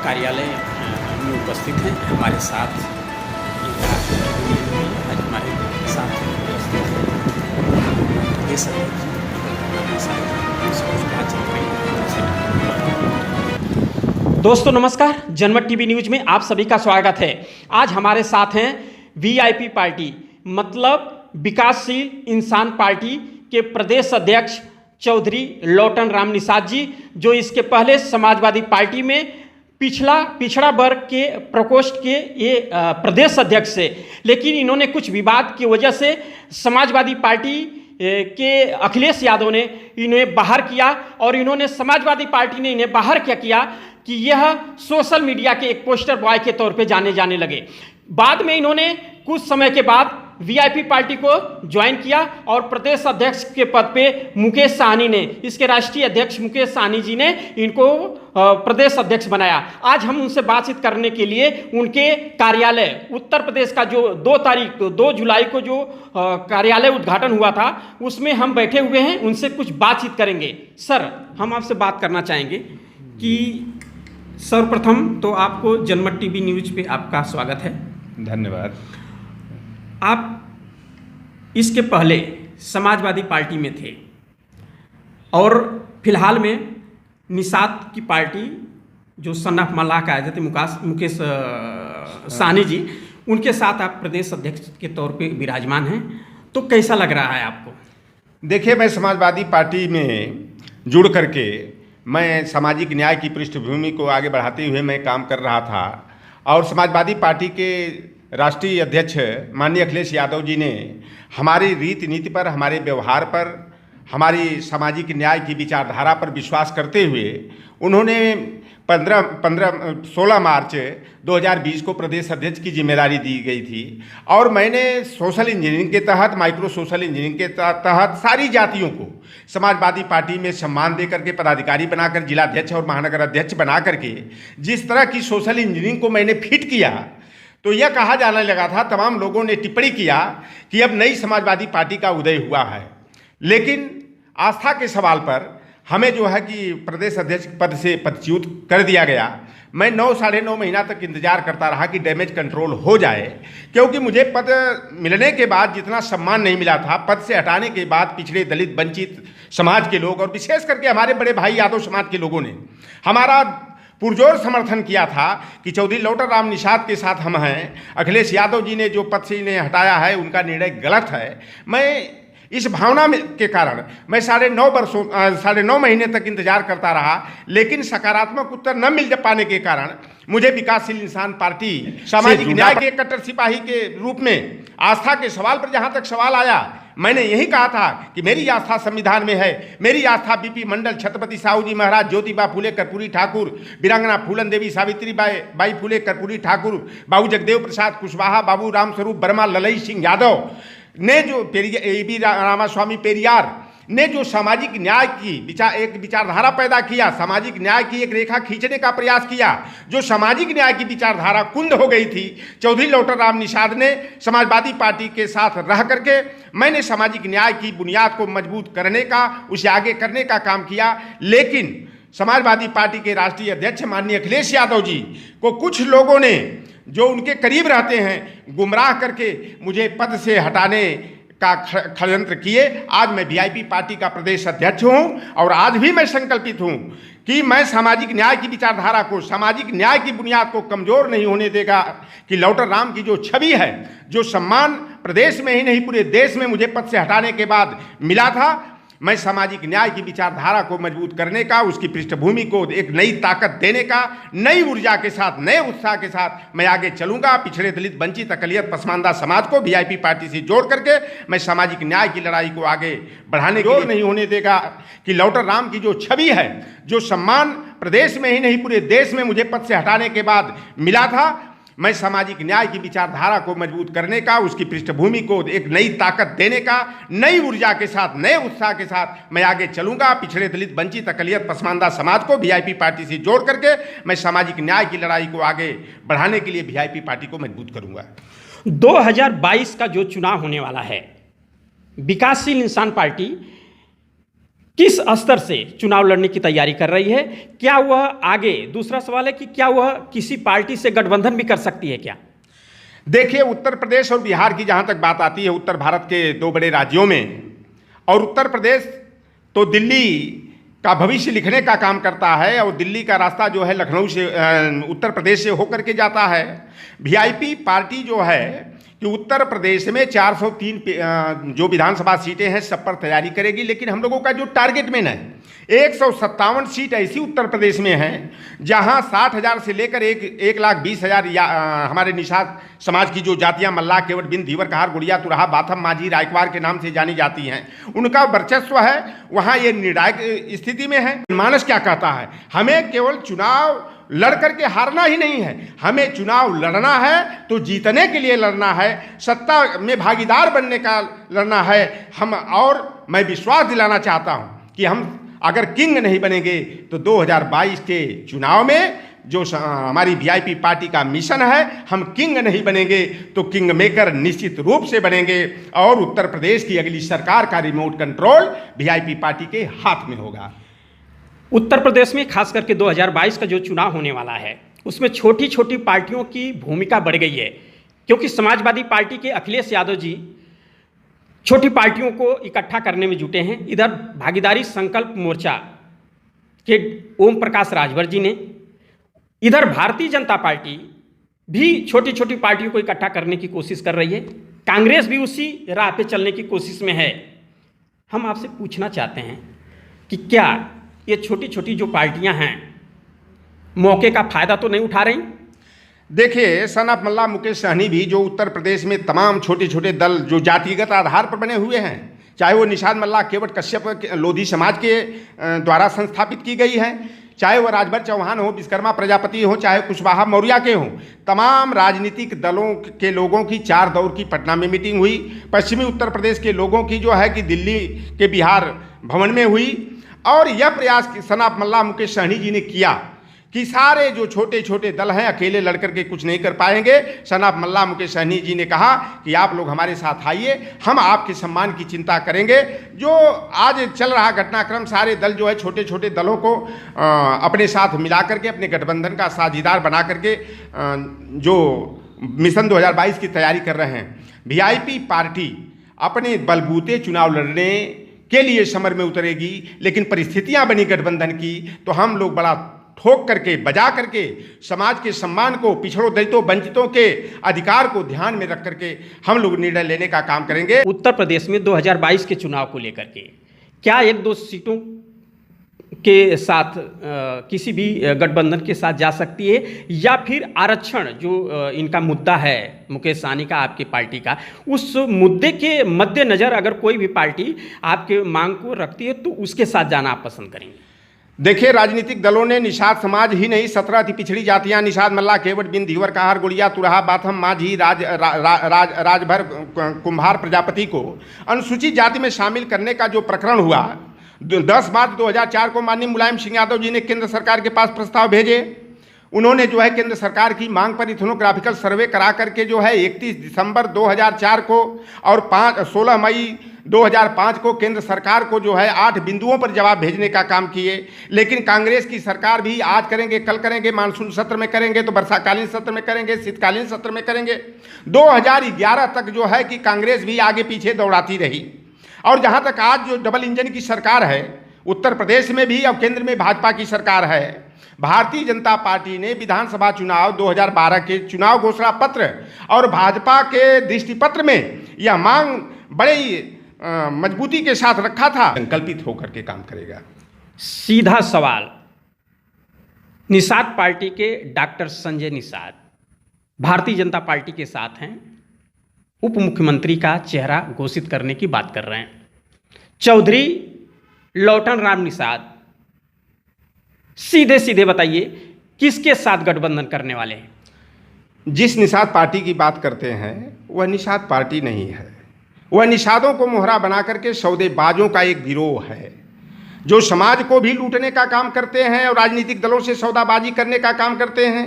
कार्यालय में उपस्थित हैं। हमारे साथ आज हमारे साथ उपस्थित हैं ये सब दोस्तों नमस्कार, जनमत टीवी न्यूज में आप सभी का स्वागत है। आज हमारे साथ हैं वीआईपी पार्टी मतलब विकासशील इंसान पार्टी के प्रदेश अध्यक्ष चौधरी लौटन राम निषाद जी, जो इसके पहले समाजवादी पार्टी में पिछड़ा वर्ग के प्रकोष्ठ के ये प्रदेश अध्यक्ष से, लेकिन इन्होंने कुछ विवाद की वजह से समाजवादी पार्टी के अखिलेश यादव ने इन्हें बाहर किया और इन्होंने समाजवादी पार्टी ने इन्हें बाहर क्या किया कि यह सोशल मीडिया के एक पोस्टर बॉय के तौर पे जाने लगे। बाद में इन्होंने कुछ समय के बाद वीआईपी पार्टी को ज्वाइन किया और प्रदेश अध्यक्ष के पद पे मुकेश साहनी ने, इसके राष्ट्रीय अध्यक्ष मुकेश साहनी जी ने इनको प्रदेश अध्यक्ष बनाया। आज हम उनसे बातचीत करने के लिए उनके कार्यालय उत्तर प्रदेश का जो 2 जुलाई को जो कार्यालय उद्घाटन हुआ था उसमें हम बैठे हुए हैं, उनसे कुछ बातचीत करेंगे। सर, हम आपसे बात करना चाहेंगे कि सर्वप्रथम तो आपको जनमत टीवी न्यूज पे आपका स्वागत है। धन्यवाद। आप इसके पहले समाजवादी पार्टी में थे और फिलहाल में निषाद की पार्टी जो सन ऑफ मल्लाह का आए थे मुकेश साहनी जी, उनके साथ आप प्रदेश अध्यक्ष के तौर पे विराजमान हैं। तो कैसा लग रहा है आपको? देखिए, मैं समाजवादी पार्टी में जुड़ करके मैं सामाजिक न्याय की पृष्ठभूमि को आगे बढ़ाते हुए मैं काम कर रहा था और समाजवादी पार्टी के राष्ट्रीय अध्यक्ष माननीय अखिलेश यादव जी ने हमारी रीति नीति पर, हमारे व्यवहार पर, हमारी सामाजिक न्याय की विचारधारा पर विश्वास करते हुए उन्होंने 16 मार्च 2020 को प्रदेश अध्यक्ष की जिम्मेदारी दी गई थी और मैंने सोशल इंजीनियरिंग के तहत, माइक्रो सोशल इंजीनियरिंग के तहत सारी जातियों को समाजवादी पार्टी में सम्मान देकर के पदाधिकारी बनाकर, जिलाध्यक्ष और महानगर अध्यक्ष बना करके जिस तरह की सोशल इंजीनियरिंग को मैंने फिट किया तो यह कहा जाने लगा था, तमाम लोगों ने टिप्पणी किया कि अब नई समाजवादी पार्टी का उदय हुआ है। लेकिन आस्था के सवाल पर हमें जो है कि प्रदेश अध्यक्ष पद से पदच्युत कर दिया गया। मैं 9-9.5 महीना तक इंतजार करता रहा कि डैमेज कंट्रोल हो जाए, क्योंकि मुझे पद मिलने के बाद जितना सम्मान नहीं मिला था, पद से हटाने के बाद पिछड़े, दलित, वंचित समाज के लोग और विशेष करके हमारे बड़े भाई यादव समाज के लोगों ने हमारा पुरजोर समर्थन किया था कि चौधरी लौटन राम निषाद के साथ हम हैं। अखिलेश यादव जी ने जो पद से इन्हें हटाया है उनका निर्णय गलत है। मैं इस भावना में के कारण मैं 9.5 महीने तक इंतजार करता रहा, लेकिन सकारात्मक उत्तर न मिल पाने के कारण मुझे विकासशील इंसान पार्टी सामाजिक न्याय के कट्टर सिपाही के रूप में आस्था के सवाल पर जहाँ तक सवाल आया, मैंने यही कहा था कि मेरी आस्था संविधान में है। मेरी आस्था बीपी मंडल, छत्रपति साहू जी महाराज, ज्योतिबा फुले कर्पूरी ठाकुर, वीरांगना फूलन देवी सावित्री बाई फुले कर्पूरी ठाकुर, बाबू जगदेव प्रसाद कुशवाहा, बाबू रामस्वरूप वर्मा, ललई सिंह यादव ने जो रामास्वामी पेरियार ने जो सामाजिक न्याय की एक विचारधारा पैदा किया, सामाजिक न्याय की एक रेखा खींचने का प्रयास किया, जो सामाजिक न्याय की विचारधारा कुंद हो गई थी, चौधरी लौटन राम निषाद ने समाजवादी पार्टी के साथ रह करके मैंने सामाजिक न्याय की बुनियाद को मजबूत करने का, उसे आगे करने का काम किया। लेकिन समाजवादी पार्टी के राष्ट्रीय अध्यक्ष माननीय अखिलेश यादव जी को कुछ लोगों ने, जो उनके करीब रहते हैं, गुमराह करके मुझे पद से हटाने का षड्यंत्र किए। आज मैं वीआईपी पार्टी का प्रदेश अध्यक्ष हूं और आज भी मैं संकल्पित हूं कि मैं सामाजिक न्याय की विचारधारा को, सामाजिक न्याय की बुनियाद को कमजोर नहीं होने देगा कि लौटन राम की जो छवि है, जो सम्मान प्रदेश में ही नहीं पूरे देश में मुझे पद से हटाने के बाद मिला था, मैं सामाजिक न्याय की विचारधारा को मजबूत करने का, उसकी पृष्ठभूमि को एक नई ताकत देने का, नई ऊर्जा के साथ, नए उत्साह के साथ मैं आगे चलूंगा। पिछड़े, दलित, वंचित, अकलियत, पसमानदा समाज को वीआईपी पार्टी से जोड़ करके मैं सामाजिक न्याय की लड़ाई को आगे बढ़ाने की नहीं होने देगा कि लौटन राम की जो छवि है, जो सम्मान प्रदेश में ही नहीं पूरे देश में मुझे पद से हटाने के बाद मिला था, मैं सामाजिक न्याय की विचारधारा को मजबूत करने का, उसकी पृष्ठभूमि को एक नई ताकत देने का, नई ऊर्जा के साथ, नए उत्साह के साथ मैं आगे चलूंगा। पिछड़े, दलित, वंचित, अकलियत, पसमानदा समाज को वीआईपी पार्टी से जोड़ करके मैं सामाजिक न्याय की लड़ाई को आगे बढ़ाने के लिए वीआईपी पार्टी को मजबूत करूंगा। 2022 का जो चुनाव होने वाला है, विकासशील इंसान पार्टी किस स्तर से चुनाव लड़ने की तैयारी कर रही है? क्या वह आगे, दूसरा सवाल है कि क्या वह किसी पार्टी से गठबंधन भी कर सकती है क्या? देखिए, उत्तर प्रदेश और बिहार की जहाँ तक बात आती है, उत्तर भारत के दो बड़े राज्यों में, और उत्तर प्रदेश तो दिल्ली का भविष्य लिखने का काम करता है, और दिल्ली का रास्ता जो है लखनऊ से, उत्तर प्रदेश से होकर के जाता है। वीआईपी पार्टी जो है कि उत्तर प्रदेश में 403 जो विधानसभा सीटें हैं सब पर तैयारी करेगी, लेकिन हम लोगों का जो टारगेट में है 157 सीट ऐसी उत्तर प्रदेश में हैं जहां 60,000 से लेकर 1,20,000 हमारे निषाद समाज की जो जातियां मल्लाह, केवट, बिंद, धीवर, कहार, गुड़िया, तुरहा, बाथम, माझी, रायकवार के नाम से जानी जाती हैं, उनका वर्चस्व है। वहां ये निर्णायक स्थिति में है। मानस क्या कहता है? हमें केवल चुनाव लड़ करके हारना ही नहीं है, हमें चुनाव लड़ना है तो जीतने के लिए लड़ना है, सत्ता में भागीदार बनने का लड़ना है। और मैं विश्वास दिलाना चाहता हूं कि हम अगर किंग नहीं बनेंगे तो 2022 के चुनाव में जो हमारी वीआईपी पार्टी का मिशन है, हम किंग नहीं बनेंगे तो किंग मेकर निश्चित रूप से बनेंगे, और उत्तर प्रदेश की अगली सरकार का रिमोट कंट्रोल वीआईपी पार्टी के हाथ में होगा। उत्तर प्रदेश में खास करके 2022 का जो चुनाव होने वाला है उसमें छोटी छोटी पार्टियों की भूमिका बढ़ गई है, क्योंकि समाजवादी पार्टी के अखिलेश यादव जी छोटी पार्टियों को इकट्ठा करने में जुटे हैं। इधर भागीदारी संकल्प मोर्चा के ओम प्रकाश राजभर जी ने, इधर भारतीय जनता पार्टी भी छोटी छोटी पार्टियों को इकट्ठा करने की कोशिश कर रही है। कांग्रेस भी उसी राह पे चलने की कोशिश में है। हम आपसे पूछना चाहते हैं कि क्या ये छोटी छोटी जो पार्टियां हैं मौके का फायदा तो नहीं उठा रही? देखिए, सन ऑफ मल्लाह मुकेश सहनी भी जो उत्तर प्रदेश में तमाम छोटे छोटे दल जो जातिगत आधार पर बने हुए हैं, चाहे वो निषाद मल्लाह, केवट, कश्यप, लोधी समाज के द्वारा संस्थापित की गई है, चाहे वो राजभर चौहान हो, विश्वकर्मा प्रजापति हो, चाहे कुशवाहा मौर्य के हों, तमाम राजनीतिक दलों के लोगों की 4 दौर की पटना में मीटिंग हुई। पश्चिमी उत्तर प्रदेश के लोगों की जो है कि दिल्ली के बिहार भवन में हुई, और यह प्रयास सन ऑफ मल्लाह मुकेश सहनी जी ने किया कि सारे जो छोटे छोटे दल हैं अकेले लड़कर के कुछ नहीं कर पाएंगे। सन ऑफ मल्लाह मुकेश सहनी जी ने कहा कि आप लोग हमारे साथ आइए, हम आपके सम्मान की चिंता करेंगे। जो आज चल रहा घटनाक्रम, सारे दल जो है छोटे छोटे दलों को अपने साथ मिला करके अपने गठबंधन का साझीदार बना करके जो मिशन 2022 की तैयारी कर रहे हैं। वीआईपी पार्टी अपने बलबूते चुनाव लड़ने के लिए समर में उतरेगी, लेकिन परिस्थितियां बनी गठबंधन की तो हम लोग बड़ा ठोक करके, बजा करके समाज के सम्मान को, पिछड़ों, दलितों, वंचितों के अधिकार को ध्यान में रख करके हम लोग निर्णय लेने का काम करेंगे। उत्तर प्रदेश में 2022 के चुनाव को लेकर के क्या 1-2 सीटों के साथ किसी भी गठबंधन के साथ जा सकती है, या फिर आरक्षण जो इनका मुद्दा है मुकेश सहनी का, आपकी पार्टी का, उस मुद्दे के मद्देनज़र अगर कोई भी पार्टी आपके मांग को रखती है तो उसके साथ जाना आप पसंद करेंगे? देखिए, राजनीतिक दलों ने निषाद समाज ही नहीं 17 अति पिछड़ी जातियां निषाद मल्लाह, केवट, बिंद, धीवर, कहार, गुड़िया, तुरहा, बाथम, माझी, राजभर, कुम्हार प्रजापति को अनुसूचित जाति में शामिल करने का जो प्रकरण हुआ 10 मार्च 2004 को माननीय मुलायम सिंह यादव जी ने केंद्र सरकार के पास प्रस्ताव भेजे। उन्होंने जो है केंद्र सरकार की मांग पर इथनोग्राफिकल सर्वे करा करके जो है 31 दिसंबर 2004 को और 16 मई 2005 को केंद्र सरकार को जो है 8 बिंदुओं पर जवाब भेजने का काम किए। लेकिन कांग्रेस की सरकार भी आज करेंगे, कल करेंगे, मानसून सत्र में करेंगे, तो वर्षाकालीन सत्र में करेंगे, शीतकालीन सत्र में करेंगे। 2011 तक जो है कि कांग्रेस भी आगे पीछे दौड़ाती रही। और जहाँ तक आज जो डबल इंजन की सरकार है उत्तर प्रदेश में भी और केंद्र में भाजपा की सरकार है, भारतीय जनता पार्टी ने विधानसभा चुनाव 2012 के चुनाव घोषणा पत्र और भाजपा के दृष्टिपत्र में यह मांग बड़े मजबूती के साथ रखा था, संकल्पित होकर के काम करेगा। सीधा सवाल, निषाद पार्टी के डॉक्टर संजय निषाद भारतीय जनता पार्टी के साथ हैं, उप मुख्यमंत्री का चेहरा घोषित करने की बात कर रहे हैं। चौधरी लौटन राम निषाद, सीधे सीधे बताइए किसके साथ गठबंधन करने वाले हैं? जिस निषाद पार्टी की बात करते हैं वह निषाद पार्टी नहीं है, वह निषादों को मोहरा बना करके सौदेबाजों का एक गिरोह है जो समाज को भी लूटने का काम करते हैं और राजनीतिक दलों से सौदाबाजी करने का काम करते हैं।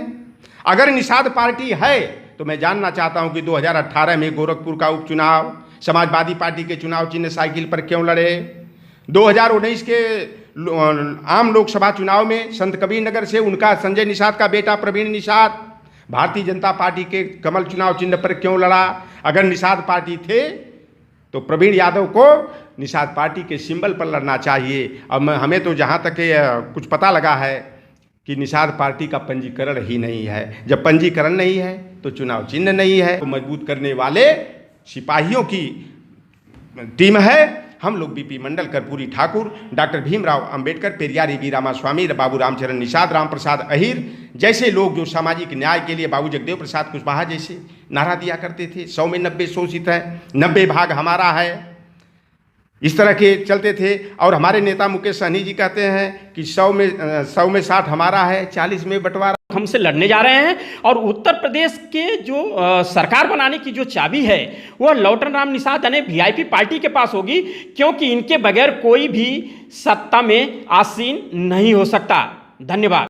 अगर निषाद पार्टी है तो मैं जानना चाहता हूं कि 2018 में गोरखपुर का उपचुनाव समाजवादी पार्टी के चुनाव चिन्ह साइकिल पर क्यों लड़े, 2019 के आम लोकसभा चुनाव में संत कबीर नगर से उनका संजय निषाद का बेटा प्रवीण निषाद भारतीय जनता पार्टी के कमल चुनाव चिन्ह पर क्यों लड़ा? अगर निषाद पार्टी थे तो प्रवीण यादव को निषाद पार्टी के सिंबल पर लड़ना चाहिए। अब हमें तो जहाँ तक कुछ पता लगा है कि निषाद पार्टी का पंजीकरण ही नहीं है। जब पंजीकरण नहीं है तो चुनाव चिन्ह नहीं है। तो मजबूत करने वाले सिपाहियों की टीम है हम लोग। BP Mandal, Karpoori Thakur, doctor Bhimrao Ambedkar, Periyar V Ramaswamy, Babu Ramcharan Nishad, Ram Prasad Ahir जैसे लोग जो सामाजिक न्याय के लिए बाबू जगदेव प्रसाद कुशवाहा जैसे नारा दिया करते थे। 100 में 90 शोषित है, 90 भाग हमारा है, इस तरह के चलते थे। और हमारे नेता मुकेश सहनी जी कहते हैं कि 100 में 60 हमारा है, 40 में बंटवारा। हमसे लड़ने जा रहे हैं और उत्तर प्रदेश के जो सरकार बनाने की जो चाबी है वह लौटन राम निषाद यानी वीआईपी पार्टी के पास होगी, क्योंकि इनके बगैर कोई भी सत्ता में आसीन नहीं हो सकता। धन्यवाद।